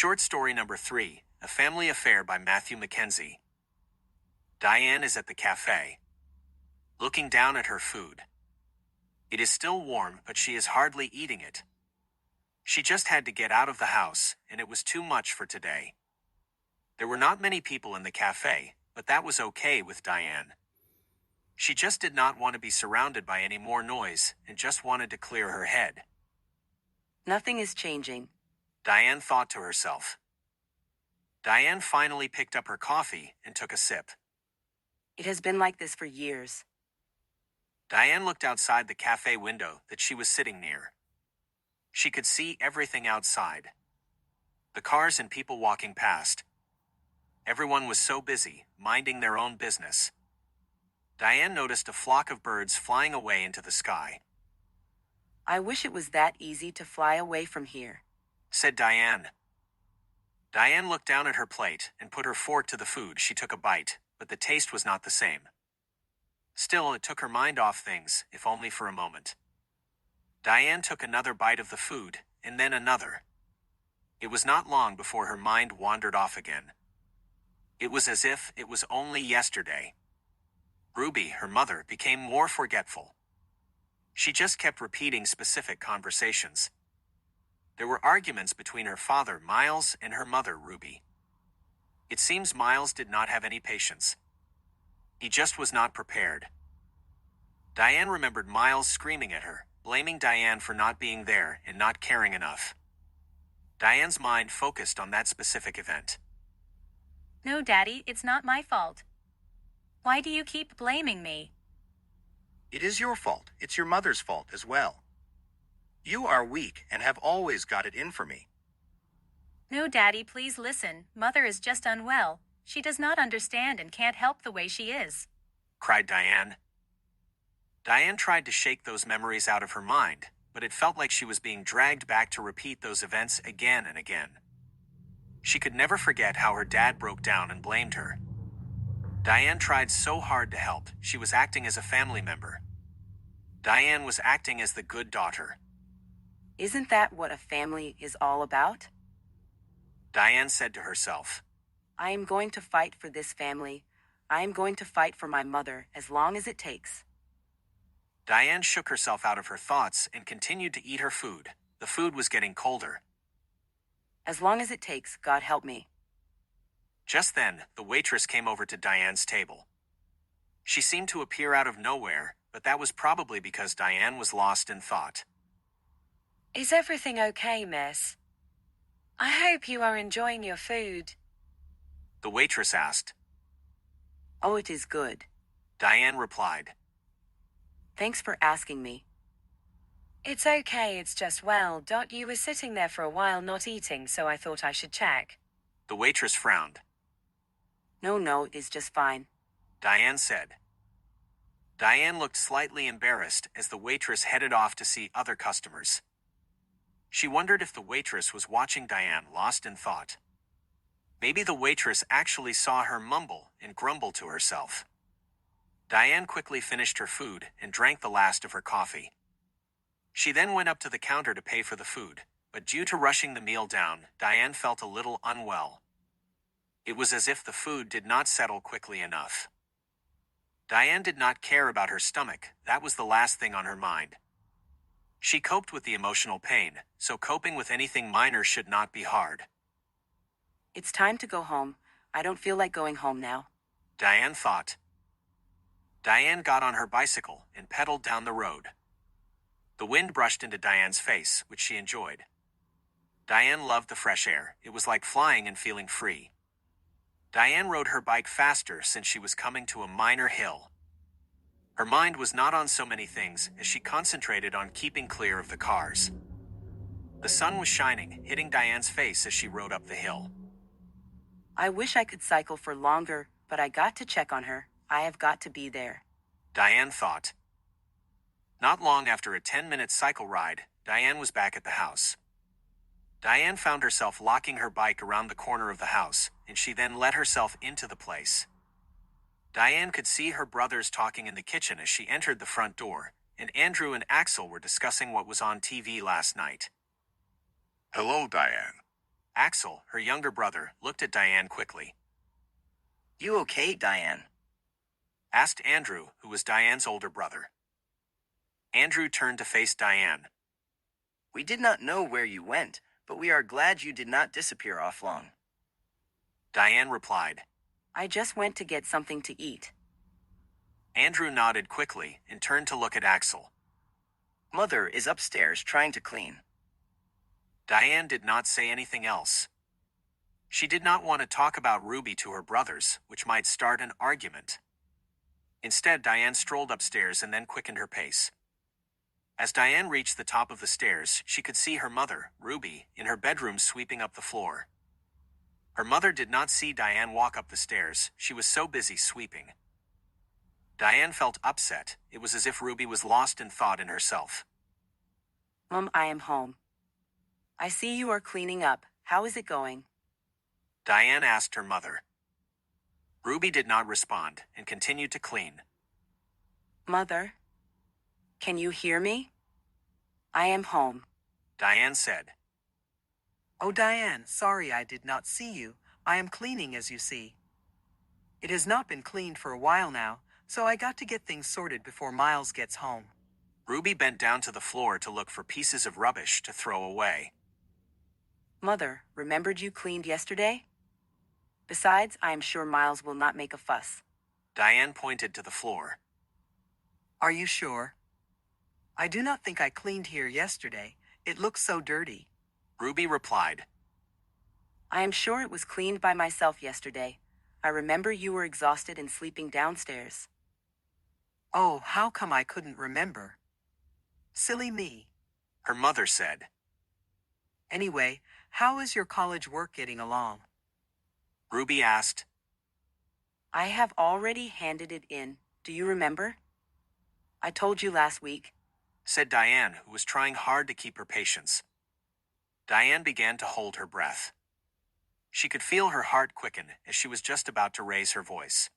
Short story number 3, A Family Affair by Matthew McKenzie. Diane is at the cafe, looking down at her food. It is still warm, but she is hardly eating it. She just had to get out of the house, and it was too much for today. There were not many people in the cafe, but that was okay with Diane. She just did not want to be surrounded by any more noise and just wanted to clear her head. Nothing is changing, Diane thought to herself. Diane finally picked up her coffee and took a sip. It has been like this for years. Diane looked outside the cafe window that she was sitting near. She could see everything outside. The cars and people walking past. Everyone was so busy, minding their own business. Diane noticed a flock of birds flying away into the sky. I wish it was that easy to fly away from here, said Diane. Diane looked down at her plate and put her fork to the food. She took a bite, but the taste was not the same. Still, it took her mind off things, if only for a moment. Diane took another bite of the food, and then another. It was not long before her mind wandered off again. It was as if it was only yesterday. Ruby, her mother, became more forgetful. She just kept repeating specific conversations. There were arguments between her father, Miles, and her mother, Ruby. It seems Miles did not have any patience. He just was not prepared. Diane remembered Miles screaming at her, blaming Diane for not being there and not caring enough. Diane's mind focused on that specific event. No, Daddy, it's not my fault. Why do you keep blaming me? It is your fault. It's your mother's fault as well. You are weak and have always got it in for me. No, Daddy, please listen. Mother is just unwell. She does not understand and can't help the way she is, cried Diane. Diane tried to shake those memories out of her mind, but it felt like she was being dragged back to repeat those events again and again. She could never forget how her dad broke down and blamed her. Diane tried so hard to help. She was acting as a family member. Diane was acting as the good daughter. Isn't that what a family is all about? Diane said to herself. I am going to fight for this family. I am going to fight for my mother as long as it takes. Diane shook herself out of her thoughts and continued to eat her food. The food was getting colder. As long as it takes, God help me. Just then, the waitress came over to Diane's table. She seemed to appear out of nowhere, but that was probably because Diane was lost in thought. Is everything okay, miss? I hope you are enjoying your food. The waitress asked. Oh, it is good, Diane replied. Thanks for asking me. It's okay, it's just, well, you were sitting there for a while not eating, so I thought I should check. The waitress frowned. No, it is just fine, Diane said. Diane looked slightly embarrassed as the waitress headed off to see other customers. She wondered if the waitress was watching Diane, lost in thought. Maybe the waitress actually saw her mumble and grumble to herself. Diane quickly finished her food and drank the last of her coffee. She then went up to the counter to pay for the food, but due to rushing the meal down, Diane felt a little unwell. It was as if the food did not settle quickly enough. Diane did not care about her stomach. That was the last thing on her mind. She coped with the emotional pain, so coping with anything minor should not be hard. It's time to go home. I don't feel like going home now, Diane thought. Diane got on her bicycle and pedaled down the road. The wind brushed into Diane's face, which she enjoyed. Diane loved the fresh air. It was like flying and feeling free. Diane rode her bike faster since she was coming to a minor hill. Her mind was not on so many things as she concentrated on keeping clear of the cars. The sun was shining, hitting Diane's face as she rode up the hill. I wish I could cycle for longer, but I got to check on her. I have got to be there, Diane thought. Not long after a 10-minute cycle ride, Diane was back at the house. Diane found herself locking her bike around the corner of the house, and she then let herself into the place. Diane could see her brothers talking in the kitchen as she entered the front door, and Andrew and Axel were discussing what was on TV last night. Hello, Diane. Axel, her younger brother, looked at Diane quickly. You okay, Diane? Asked Andrew, who was Diane's older brother. Andrew turned to face Diane. We did not know where you went, but we are glad you did not disappear off long. Diane replied. I just went to get something to eat. Andrew nodded quickly and turned to look at Axel. Mother is upstairs trying to clean. Diane did not say anything else. She did not want to talk about Ruby to her brothers, which might start an argument. Instead, Diane strolled upstairs and then quickened her pace. As Diane reached the top of the stairs, she could see her mother, Ruby, in her bedroom sweeping up the floor. Her mother did not see Diane walk up the stairs. She was so busy sweeping. Diane felt upset. It was as if Ruby was lost in thought in herself. Mom, I am home. I see you are cleaning up. How is it going? Diane asked her mother. Ruby did not respond and continued to clean. Mother, can you hear me? I am home. Diane said. Oh, Diane, sorry I did not see you. I am cleaning, as you see. It has not been cleaned for a while now, so I got to get things sorted before Miles gets home. Ruby bent down to the floor to look for pieces of rubbish to throw away. Mother, remembered you cleaned yesterday? Besides, I am sure Miles will not make a fuss. Diane pointed to the floor. Are you sure? I do not think I cleaned here yesterday. It looks so dirty. Ruby replied. I am sure it was cleaned by myself yesterday. I remember you were exhausted and sleeping downstairs. Oh, how come I couldn't remember? Silly me. Her mother said. Anyway, how is your college work getting along? Ruby asked. I have already handed it in. Do you remember? I told you last week, said Diane, who was trying hard to keep her patience. Diane began to hold her breath. She could feel her heart quicken as she was just about to raise her voice.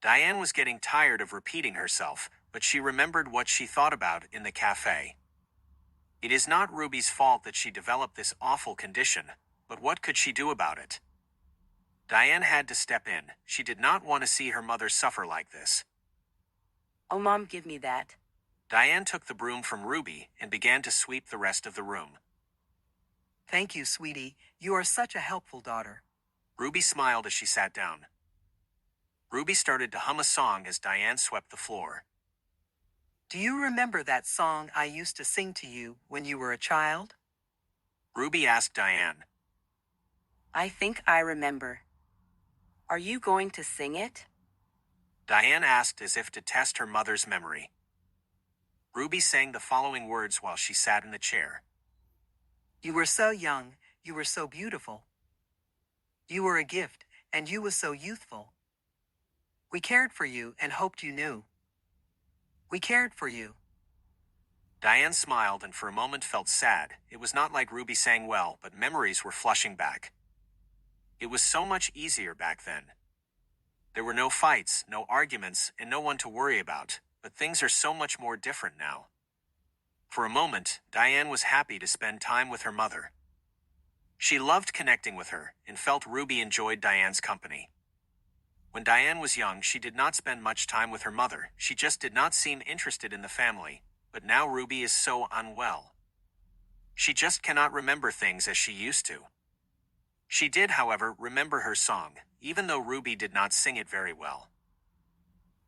Diane was getting tired of repeating herself, but she remembered what she thought about in the cafe. It is not Ruby's fault that she developed this awful condition, but what could she do about it? Diane had to step in. She did not want to see her mother suffer like this. Oh, Mom, give me that. Diane took the broom from Ruby and began to sweep the rest of the room. Thank you, sweetie. You are such a helpful daughter. Ruby smiled as she sat down. Ruby started to hum a song as Diane swept the floor. Do you remember that song I used to sing to you when you were a child? Ruby asked Diane. I think I remember. Are you going to sing it? Diane asked as if to test her mother's memory. Ruby sang the following words while she sat in the chair. You were so young, you were so beautiful. You were a gift, and you was so youthful. We cared for you and hoped you knew. We cared for you. Diane smiled and for a moment felt sad. It was not like Ruby sang well, but memories were flushing back. It was so much easier back then. There were no fights, no arguments, and no one to worry about, but things are so much more different now. For a moment, Diane was happy to spend time with her mother. She loved connecting with her and felt Ruby enjoyed Diane's company. When Diane was young, she did not spend much time with her mother. She just did not seem interested in the family, but now Ruby is so unwell. She just cannot remember things as she used to. She did, however, remember her song, even though Ruby did not sing it very well.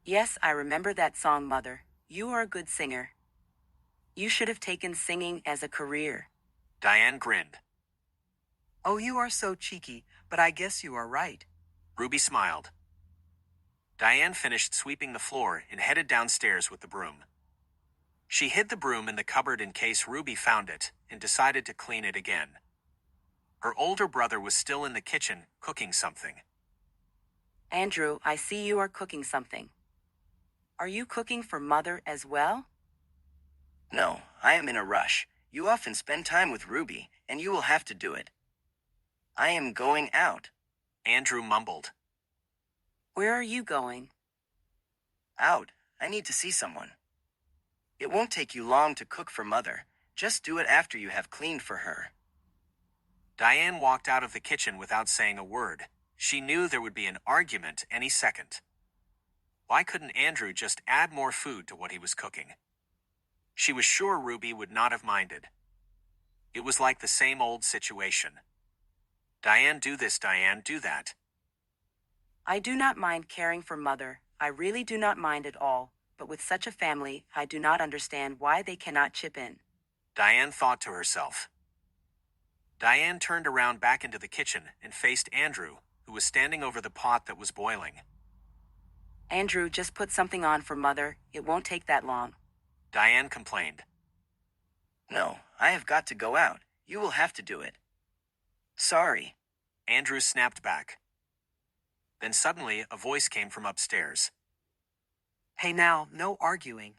Yes, I remember that song, Mother. You are a good singer. You should have taken singing as a career. Diane grinned. Oh, you are so cheeky, but I guess you are right. Ruby smiled. Diane finished sweeping the floor and headed downstairs with the broom. She hid the broom in the cupboard in case Ruby found it and decided to clean it again. Her older brother was still in the kitchen, cooking something. Andrew, I see you are cooking something. Are you cooking for Mother as well? No, I am in a rush. You often spend time with Ruby, and you will have to do it. I am going out. Andrew mumbled. Where are you going? Out. I need to see someone. It won't take you long to cook for Mother. Just do it after you have cleaned for her. Diane walked out of the kitchen without saying a word. She knew there would be an argument any second. Why couldn't Andrew just add more food to what he was cooking? She was sure Ruby would not have minded. It was like the same old situation. Diane, do this, Diane, do that. I do not mind caring for Mother. I really do not mind at all, but with such a family, I do not understand why they cannot chip in. Diane thought to herself. Diane turned around back into the kitchen and faced Andrew, who was standing over the pot that was boiling. Andrew, just put something on for Mother. It won't take that long. Diane complained. No, I have got to go out. You will have to do it. Sorry. Andrew snapped back. Then suddenly, a voice came from upstairs. Hey now, no arguing.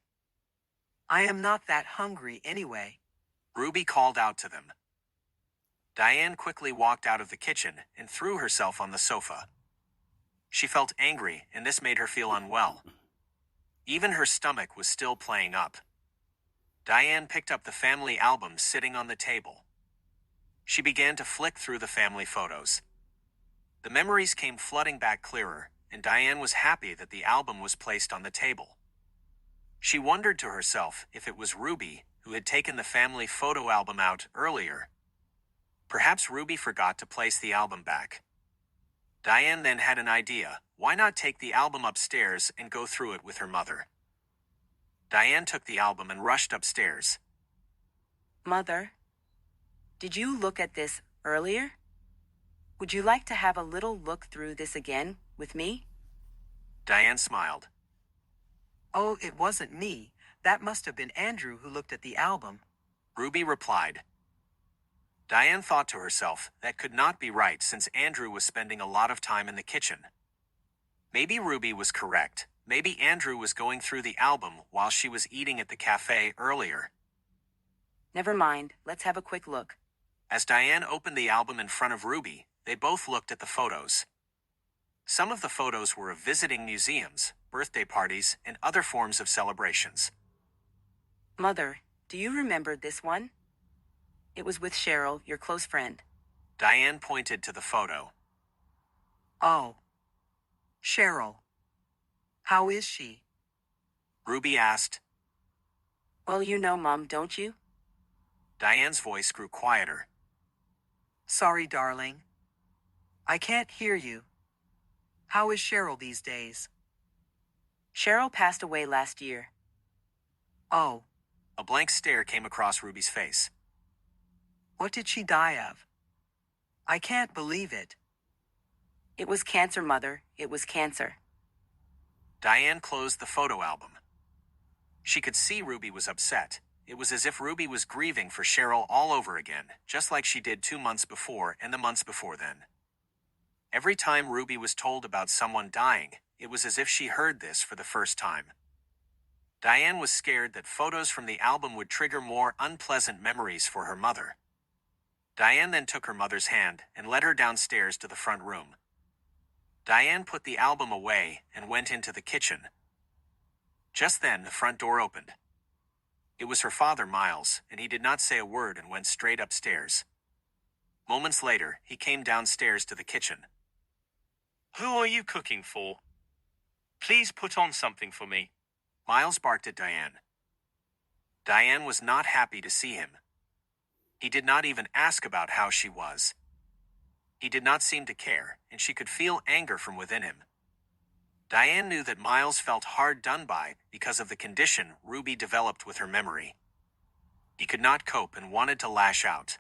I am not that hungry anyway. Ruby called out to them. Diane quickly walked out of the kitchen and threw herself on the sofa. She felt angry, and this made her feel unwell. Even her stomach was still playing up. Diane picked up the family album sitting on the table. She began to flick through the family photos. The memories came flooding back clearer, and Diane was happy that the album was placed on the table. She wondered to herself if it was Ruby who had taken the family photo album out earlier. Perhaps Ruby forgot to place the album back. Diane then had an idea. Why not take the album upstairs and go through it with her mother? Diane took the album and rushed upstairs. Mother, did you look at this earlier? Would you like to have a little look through this again with me? Diane smiled. Oh, it wasn't me. That must have been Andrew who looked at the album. Ruby replied. Diane thought to herself that could not be right since Andrew was spending a lot of time in the kitchen. Maybe Ruby was correct. Maybe Andrew was going through the album while she was eating at the cafe earlier. Never mind, let's have a quick look. As Diane opened the album in front of Ruby, they both looked at the photos. Some of the photos were of visiting museums, birthday parties, and other forms of celebrations. Mother, do you remember this one? It was with Cheryl, your close friend. Diane pointed to the photo. Oh. Cheryl. How is she? Ruby asked. Well, you know Mom, don't you? Diane's voice grew quieter. Sorry, darling. I can't hear you. How is Cheryl these days? Cheryl passed away last year. Oh. A blank stare came across Ruby's face. What did she die of? I can't believe it. It was cancer, Mother. It was cancer. Diane closed the photo album. She could see Ruby was upset. It was as if Ruby was grieving for Cheryl all over again, just like she did 2 months before and the months before then. Every time Ruby was told about someone dying, it was as if she heard this for the first time. Diane was scared that photos from the album would trigger more unpleasant memories for her mother. Diane then took her mother's hand and led her downstairs to the front room. Diane put the album away and went into the kitchen. Just then, the front door opened. It was her father, Miles, and he did not say a word and went straight upstairs. Moments later, he came downstairs to the kitchen. Who are you cooking for? Please put on something for me. Miles barked at Diane. Diane was not happy to see him. He did not even ask about how she was. He did not seem to care, and she could feel anger from within him. Diane knew that Miles felt hard done by because of the condition Ruby developed with her memory. He could not cope and wanted to lash out.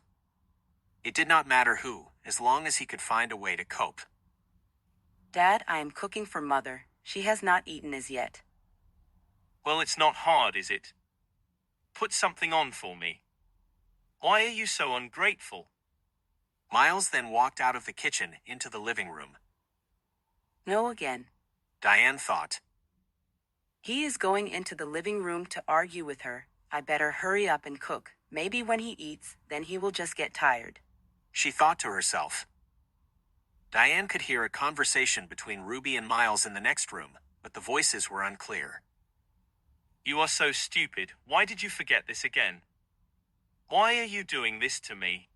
It did not matter who, as long as he could find a way to cope. Dad, I am cooking for Mother. She has not eaten as yet. Well, it's not hard, is it? Put something on for me. Why are you so ungrateful? Miles then walked out of the kitchen into the living room. No again. Diane thought. He is going into the living room to argue with her. I better hurry up and cook. Maybe when he eats, then he will just get tired. She thought to herself. Diane could hear a conversation between Ruby and Miles in the next room, but the voices were unclear. You are so stupid. Why did you forget this again? Why are you doing this to me?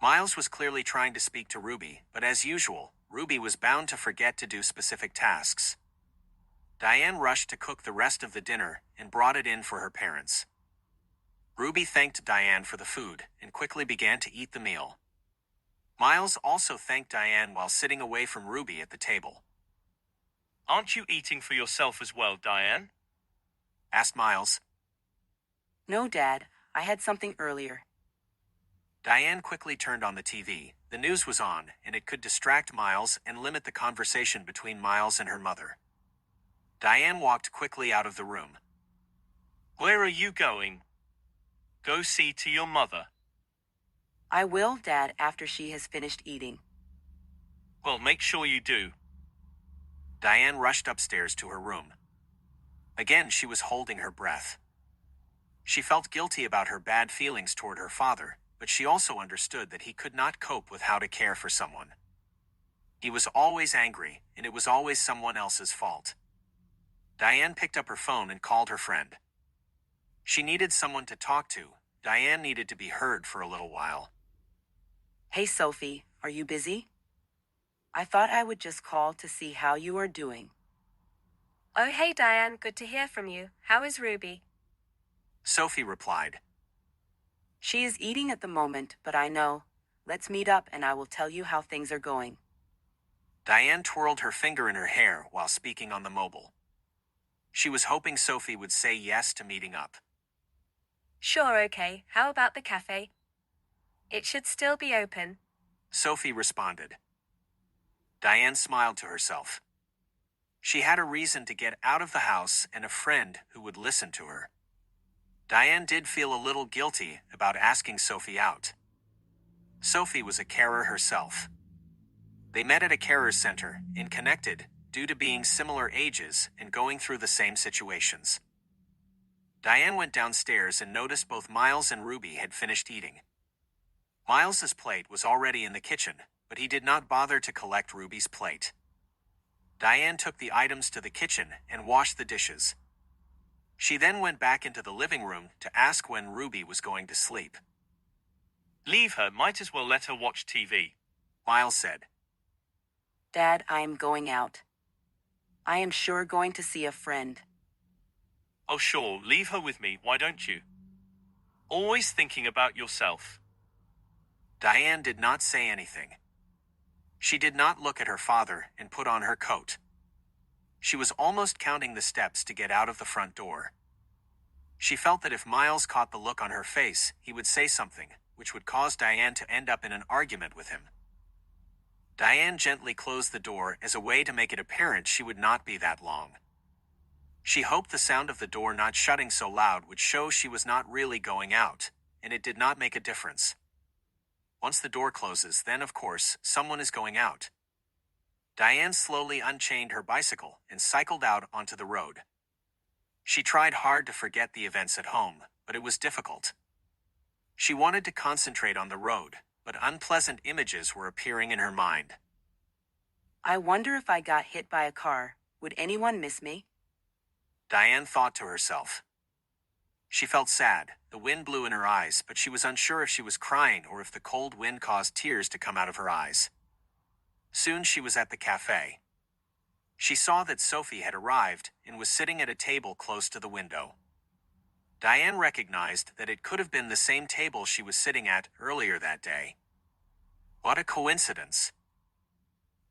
Miles was clearly trying to speak to Ruby, but as usual, Ruby was bound to forget to do specific tasks. Diane rushed to cook the rest of the dinner and brought it in for her parents. Ruby thanked Diane for the food and quickly began to eat the meal. Miles also thanked Diane while sitting away from Ruby at the table. Aren't you eating for yourself as well, Diane? Asked Miles. No, Dad, I had something earlier. Diane quickly turned on the TV. The news was on, and it could distract Miles and limit the conversation between Miles and her mother. Diane walked quickly out of the room. Where are you going? Go see to your mother. I will, Dad, after she has finished eating. Well, make sure you do. Diane rushed upstairs to her room. Again, she was holding her breath. She felt guilty about her bad feelings toward her father, but she also understood that he could not cope with how to care for someone. He was always angry, and it was always someone else's fault. Diane picked up her phone and called her friend. She needed someone to talk to. Diane needed to be heard for a little while. Hey, Sophie, are you busy? I thought I would just call to see how you are doing. Oh, hey, Diane, good to hear from you. How is Ruby? Sophie replied. She is eating at the moment, but I know. Let's meet up and I will tell you how things are going. Diane twirled her finger in her hair while speaking on the mobile. She was hoping Sophie would say yes to meeting up. Sure, okay. How about the cafe? It should still be open. Sophie responded. Diane smiled to herself. She had a reason to get out of the house and a friend who would listen to her. Diane did feel a little guilty about asking Sophie out. Sophie was a carer herself. They met at a carer center and connected due to being similar ages and going through the same situations. Diane went downstairs and noticed both Miles and Ruby had finished eating. Miles's plate was already in the kitchen, but he did not bother to collect Ruby's plate. Diane took the items to the kitchen and washed the dishes. She then went back into the living room to ask when Ruby was going to sleep. Leave her, might as well let her watch TV. Miles said. Dad, I am going out. I am sure going to see a friend. Oh sure, leave her with me, why don't you? Always thinking about yourself. Diane did not say anything. She did not look at her father and put on her coat. She was almost counting the steps to get out of the front door. She felt that if Miles caught the look on her face, he would say something, which would cause Diane to end up in an argument with him. Diane gently closed the door as a way to make it apparent she would not be that long. She hoped the sound of the door not shutting so loud would show she was not really going out, and it did not make a difference. Once the door closes, then of course, someone is going out. Diane slowly unchained her bicycle and cycled out onto the road. She tried hard to forget the events at home, but it was difficult. She wanted to concentrate on the road, but unpleasant images were appearing in her mind. I wonder if I got hit by a car. Would anyone miss me? Diane thought to herself. She felt sad. The wind blew in her eyes, but she was unsure if she was crying or if the cold wind caused tears to come out of her eyes. Soon she was at the cafe. She saw that Sophie had arrived and was sitting at a table close to the window. Diane recognized that it could have been the same table she was sitting at earlier that day. What a coincidence.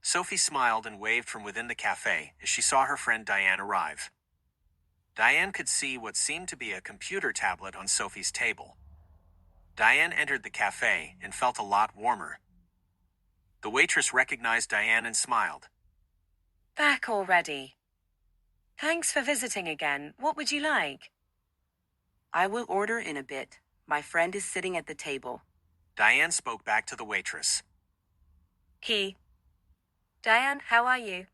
Sophie smiled and waved from within the cafe as she saw her friend Diane arrive. Diane could see what seemed to be a computer tablet on Sophie's table. Diane entered the cafe and felt a lot warmer. The waitress recognized Diane and smiled. Back already. Thanks for visiting again. What would you like? I will order in a bit. My friend is sitting at the table. Diane spoke back to the waitress. Diane, how are you?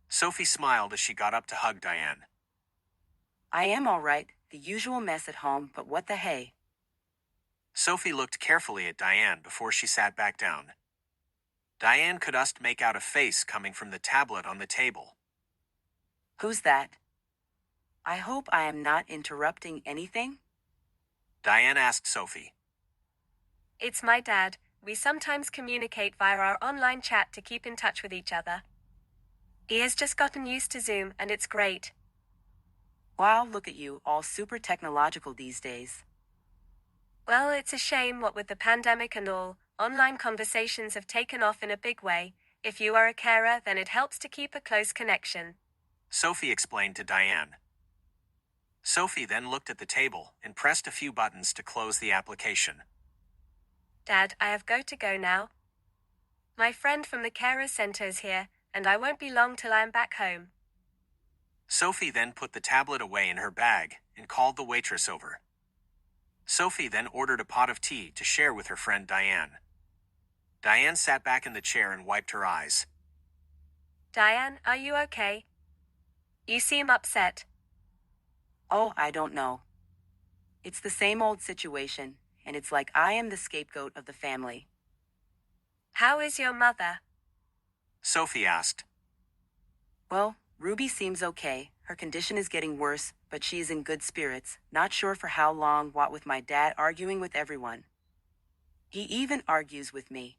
Sophie smiled as she got up to hug Diane. I am all right. The usual mess at home, but what the hey? Sophie looked carefully at Diane before she sat back down. Diane could just make out a face coming from the tablet on the table. Who's that? I hope I am not interrupting anything. Diane asked Sophie. It's my dad. we sometimes communicate via our online chat to keep in touch with each other. He has just gotten used to Zoom, and it's great. Wow, look at you, all super technological these days. Well, it's a shame what with the pandemic and all, online conversations have taken off in a big way. If you are a carer, then it helps to keep a close connection. Sophie explained to Diane. Sophie then looked at the table and pressed a few buttons to close the application. Dad, I have got to go now. My friend from the carer center is here, and I won't be long till I am back home. Sophie then put the tablet away in her bag and called the waitress over. Sophie then ordered a pot of tea to share with her friend Diane. Diane sat back in the chair and wiped her eyes. Diane, are you okay? You seem upset. Oh, I don't know. It's the same old situation, and it's like I am the scapegoat of the family. How is your mother? Sophie asked. Well, Ruby seems okay. Her condition is getting worse, but she is in good spirits. Not sure for how long, what with my dad arguing with everyone. He even argues with me.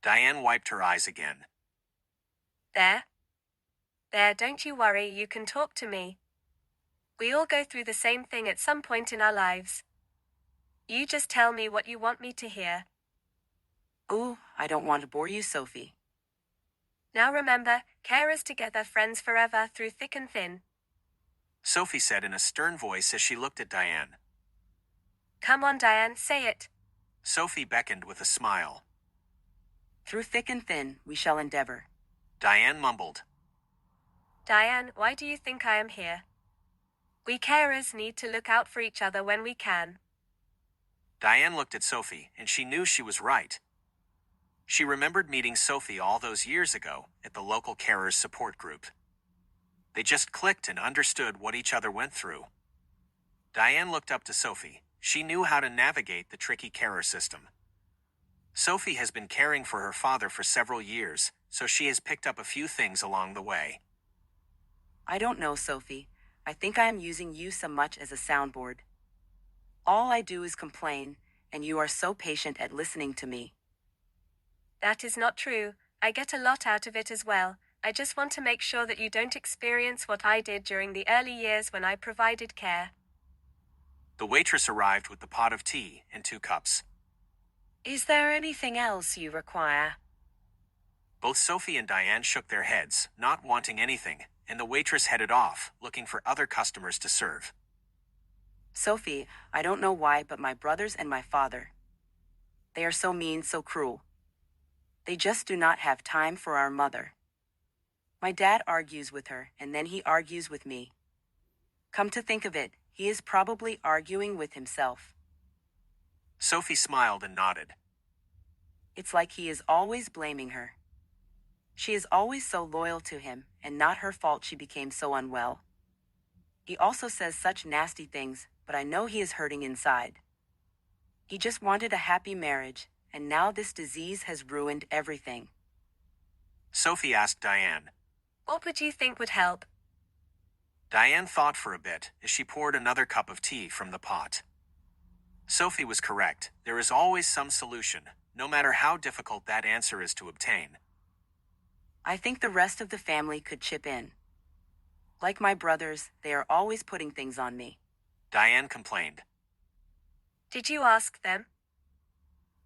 Diane wiped her eyes again. There, don't you worry, you can talk to me. We all go through the same thing at some point in our lives. You just tell me what you want me to hear. Ooh, I don't want to bore you, Sophie. Now remember, carers together, friends forever, through thick and thin. Sophie said in a stern voice as she looked at Diane. Come on, Diane, say it. Sophie beckoned with a smile. Through thick and thin, we shall endeavor. Diane mumbled. Diane, why do you think I am here? We carers need to look out for each other when we can. Diane looked at Sophie, and she knew she was right. She remembered meeting Sophie all those years ago at the local carers support group. They just clicked and understood what each other went through. Diane looked up to Sophie. She knew how to navigate the tricky carer system. Sophie has been caring for her father for several years, so she has picked up a few things along the way. I don't know, Sophie. I think I am using you so much as a soundboard. All I do is complain, and you are so patient at listening to me. That is not true. I get a lot out of it as well. I just want to make sure that you don't experience what I did during the early years when I provided care. The waitress arrived with the pot of tea and 2 cups. Is there anything else you require? Both Sophie and Diane shook their heads, not wanting anything, and the waitress headed off, looking for other customers to serve. Sophie, I don't know why, but my brothers and my father. They are so mean, so cruel. They just do not have time for our mother. My dad argues with her, and then he argues with me. Come to think of it, he is probably arguing with himself. Sophie smiled and nodded. It's like he is always blaming her. She is always so loyal to him, and not her fault she became so unwell. He also says such nasty things, but I know he is hurting inside. He just wanted a happy marriage, and now this disease has ruined everything. Sophie asked Diane. What would you think would help? Diane thought for a bit as she poured another cup of tea from the pot. Sophie was correct. There is always some solution, no matter how difficult that answer is to obtain. I think the rest of the family could chip in. Like my brothers, they are always putting things on me. Diane complained. Did you ask them?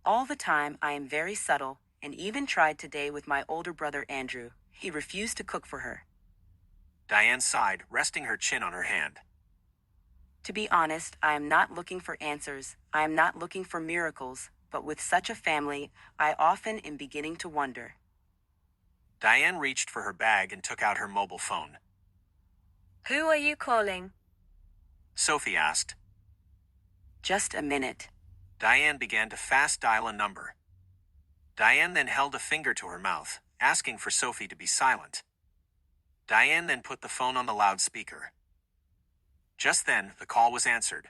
All the time, I am very subtle, and even tried today with my older brother Andrew. He refused to cook for her. Diane sighed, resting her chin on her hand. To be honest, I am not looking for answers. I am not looking for miracles, but with such a family, I often am beginning to wonder. Diane reached for her bag and took out her mobile phone. Who are you calling? Sophie asked. Just a minute. Diane began to fast dial a number. Diane then held a finger to her mouth, asking for Sophie to be silent. Diane then put the phone on the loudspeaker. Just then, the call was answered.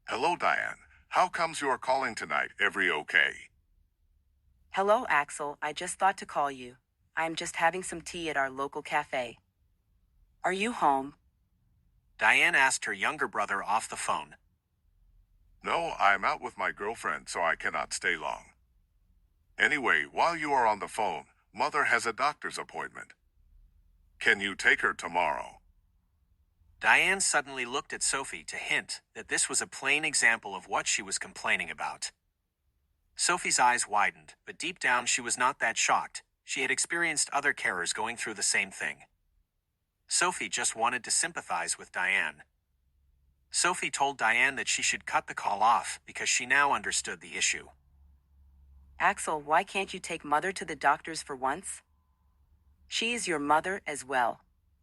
Hello, Diane. How comes you are calling tonight? Every okay? Hello, Axel. I just thought to call you. I am just having some tea at our local cafe. Are you home? Diane asked her younger brother off the phone. No, I'm out with my girlfriend, so I cannot stay long. Anyway, while you are on the phone, Mother has a doctor's appointment. Can you take her tomorrow? Diane suddenly looked at Sophie to hint that this was a plain example of what she was complaining about. Sophie's eyes widened, but deep down she was not that shocked. She had experienced other carers going through the same thing. Sophie just wanted to sympathize with Diane. Sophie told Diane that she should cut the call off because she now understood the issue. Axel, why can't you take Mother to the doctors for once? She is your mother as well.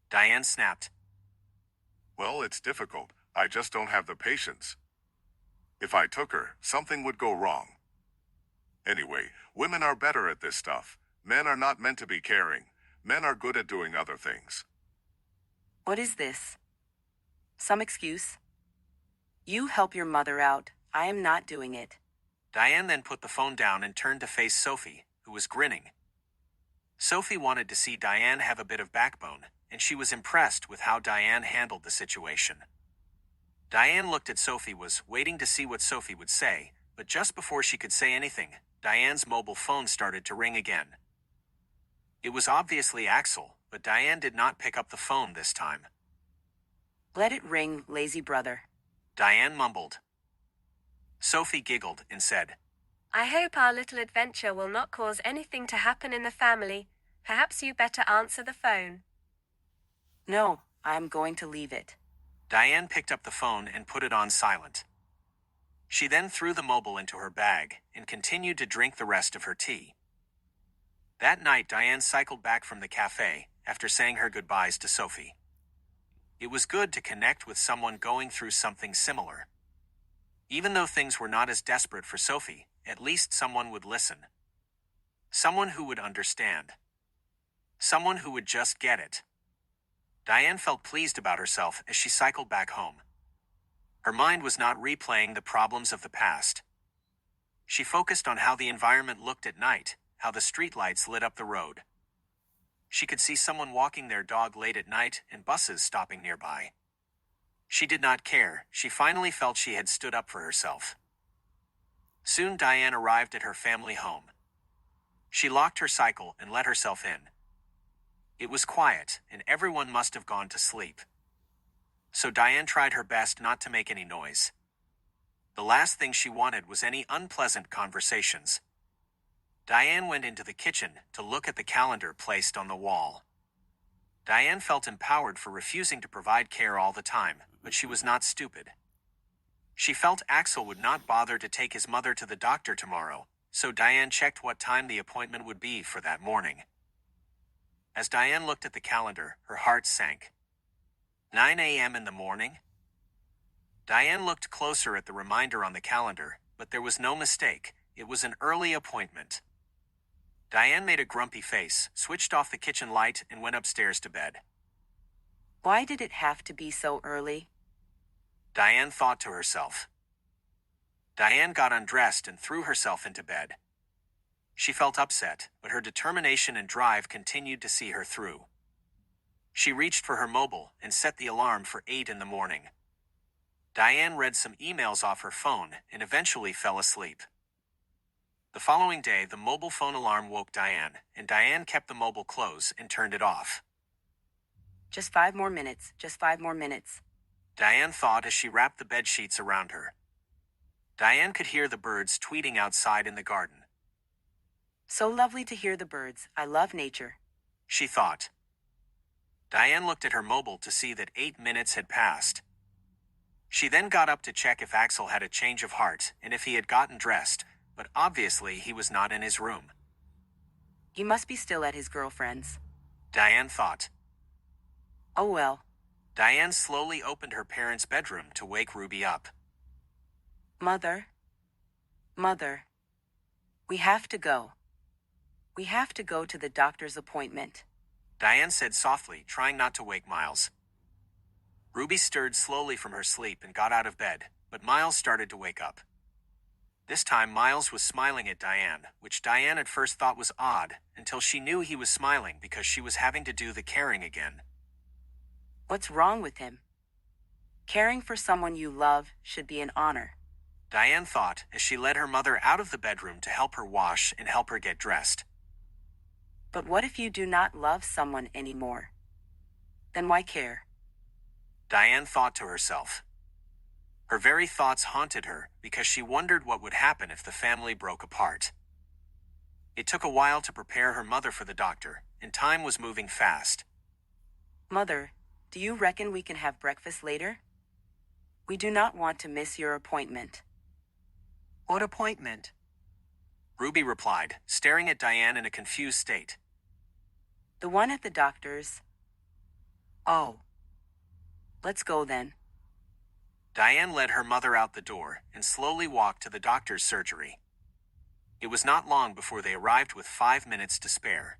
Diane snapped. Well, it's difficult. I just don't have the patience. If I took her, something would go wrong. Anyway, women are better at this stuff. Men are not meant to be caring. Men are good at doing other things. What is this? Some excuse? You help your mother out. I am not doing it. Diane then put the phone down and turned to face Sophie, who was grinning. Sophie wanted to see Diane have a bit of backbone, and she was impressed with how Diane handled the situation. Diane looked at Sophie, was waiting to see what Sophie would say, but just before she could say anything, Diane's mobile phone started to ring again. It was obviously Axel, but Diane did not pick up the phone this time. Let it ring, lazy brother. Diane mumbled. Sophie giggled and said, I hope our little adventure will not cause anything to happen in the family. Perhaps you better answer the phone. No, I am going to leave it. Diane picked up the phone and put it on silent. She then threw the mobile into her bag and continued to drink the rest of her tea. That night, Diane cycled back from the cafe after saying her goodbyes to Sophie. It was good to connect with someone going through something similar. Even though things were not as desperate for Sophie, at least someone would listen. Someone who would understand. Someone who would just get it. Diane felt pleased about herself as she cycled back home. Her mind was not replaying the problems of the past. She focused on how the environment looked at night, how the streetlights lit up the road. She could see someone walking their dog late at night and buses stopping nearby. She did not care. She finally felt she had stood up for herself. Soon Diane arrived at her family home. She locked her cycle and let herself in. It was quiet, and everyone must have gone to sleep. So Diane tried her best not to make any noise. The last thing she wanted was any unpleasant conversations. Diane went into the kitchen to look at the calendar placed on the wall. Diane felt empowered for refusing to provide care all the time, but she was not stupid. She felt Axel would not bother to take his mother to the doctor tomorrow, so Diane checked what time the appointment would be for that morning. As Diane looked at the calendar, her heart sank. 9 a.m. in the morning? Diane looked closer at the reminder on the calendar, but there was no mistake. It was an early appointment. Diane made a grumpy face, switched off the kitchen light, and went upstairs to bed. Why did it have to be so early? Diane thought to herself. Diane got undressed and threw herself into bed. She felt upset, but her determination and drive continued to see her through. She reached for her mobile and set the alarm for 8 in the morning. Diane read some emails off her phone and eventually fell asleep. The following day, the mobile phone alarm woke Diane, and Diane kept the mobile close and turned it off. Just 5 more minutes, just 5 more minutes. Diane thought as she wrapped the bed sheets around her. Diane could hear the birds tweeting outside in the garden. So lovely to hear the birds. I love nature. She thought. Diane looked at her mobile to see that 8 minutes had passed. She then got up to check if Axel had a change of heart and if he had gotten dressed, but obviously he was not in his room. He must be still at his girlfriend's. Diane thought. Oh well. Diane slowly opened her parents' bedroom to wake Ruby up. Mother. Mother. We have to go. We have to go to the doctor's appointment. Diane said softly, trying not to wake Miles. Ruby stirred slowly from her sleep and got out of bed, but Miles started to wake up. This time Miles was smiling at Diane, which Diane at first thought was odd, until she knew he was smiling because she was having to do the caring again. What's wrong with him? Caring for someone you love should be an honor. Diane thought as she led her mother out of the bedroom to help her wash and help her get dressed. But what if you do not love someone anymore? Then why care? Diane thought to herself. Her very thoughts haunted her because she wondered what would happen if the family broke apart. It took a while to prepare her mother for the doctor, and time was moving fast. Mother, do you reckon we can have breakfast later? We do not want to miss your appointment. What appointment? Ruby replied, staring at Diane in a confused state. The one at the doctor's. Oh. Let's go then. Diane led her mother out the door and slowly walked to the doctor's surgery. It was not long before they arrived with 5 minutes to spare.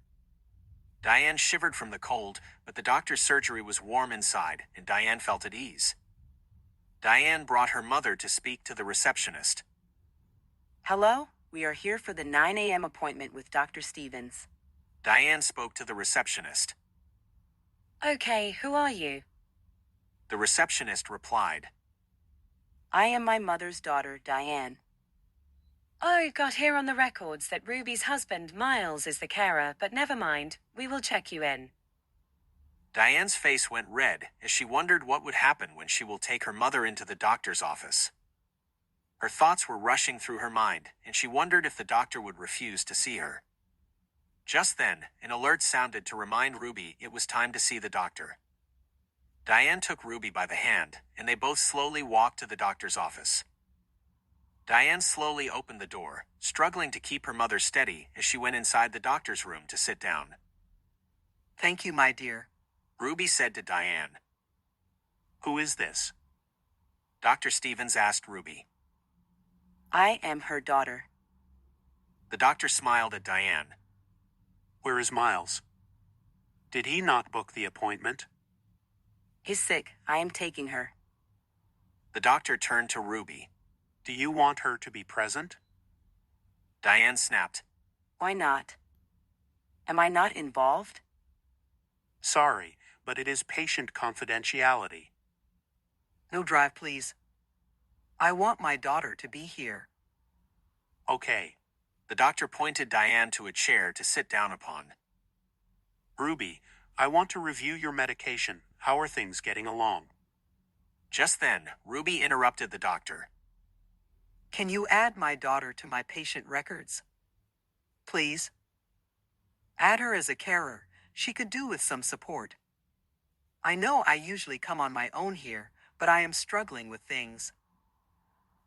Diane shivered from the cold, but the doctor's surgery was warm inside, and Diane felt at ease. Diane brought her mother to speak to the receptionist. Hello, we are here for the 9 a.m. appointment with Dr. Stevens. Diane spoke to the receptionist. Okay, who are you? The receptionist replied. I am my mother's daughter, Diane. Oh, got here on the records that Ruby's husband, Miles, is the carer, but never mind. We will check you in. Diane's face went red as she wondered what would happen when she will take her mother into the doctor's office. Her thoughts were rushing through her mind, and she wondered if the doctor would refuse to see her. Just then, an alert sounded to remind Ruby it was time to see the doctor. Diane took Ruby by the hand, and they both slowly walked to the doctor's office. Diane slowly opened the door, struggling to keep her mother steady as she went inside the doctor's room to sit down. Thank you, my dear. Ruby said to Diane. Who is this? Dr. Stevens asked Ruby. I am her daughter. The doctor smiled at Diane. Where is Miles? Did he not book the appointment? He's sick. I am taking her. The doctor turned to Ruby. Do you want her to be present? Diane snapped. Why not? Am I not involved? Sorry, but it is patient confidentiality. No drive, please. I want my daughter to be here. Okay. The doctor pointed Diane to a chair to sit down upon. Ruby, I want to review your medication. How are things getting along? Just then, Ruby interrupted the doctor. Can you add my daughter to my patient records? Please. Add her as a carer. She could do with some support. I know I usually come on my own here, but I am struggling with things.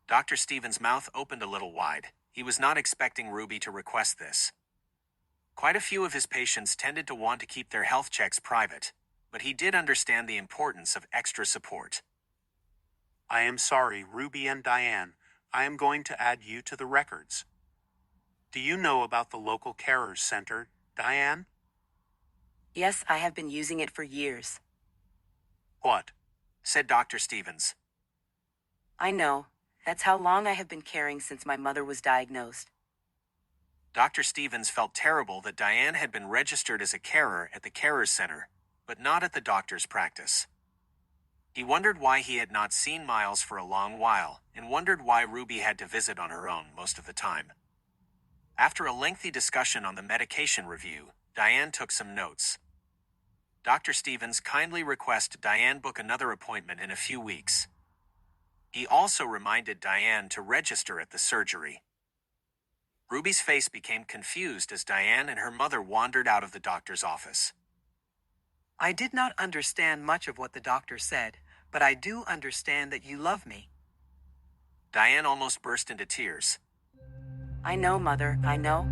Dr. Stevens' mouth opened a little wide. He was not expecting Ruby to request this. Quite a few of his patients tended to want to keep their health checks private, but he did understand the importance of extra support. I am sorry, Ruby and Diane. I am going to add you to the records. Do you know about the local carers center, Diane? Yes, I have been using it for years. What? Said Dr. Stevens. I know. That's how long I have been caring since my mother was diagnosed. Dr. Stevens felt terrible that Diane had been registered as a carer at the carers center, but not at the doctor's practice. He wondered why he had not seen Miles for a long while, and wondered why Ruby had to visit on her own most of the time. After a lengthy discussion on the medication review, Diane took some notes. Dr. Stevens kindly requested Diane book another appointment in a few weeks. He also reminded Diane to register at the surgery. Ruby's face became confused as Diane and her mother wandered out of the doctor's office. I did not understand much of what the doctor said, but I do understand that you love me. Diane almost burst into tears. I know, Mother, I know.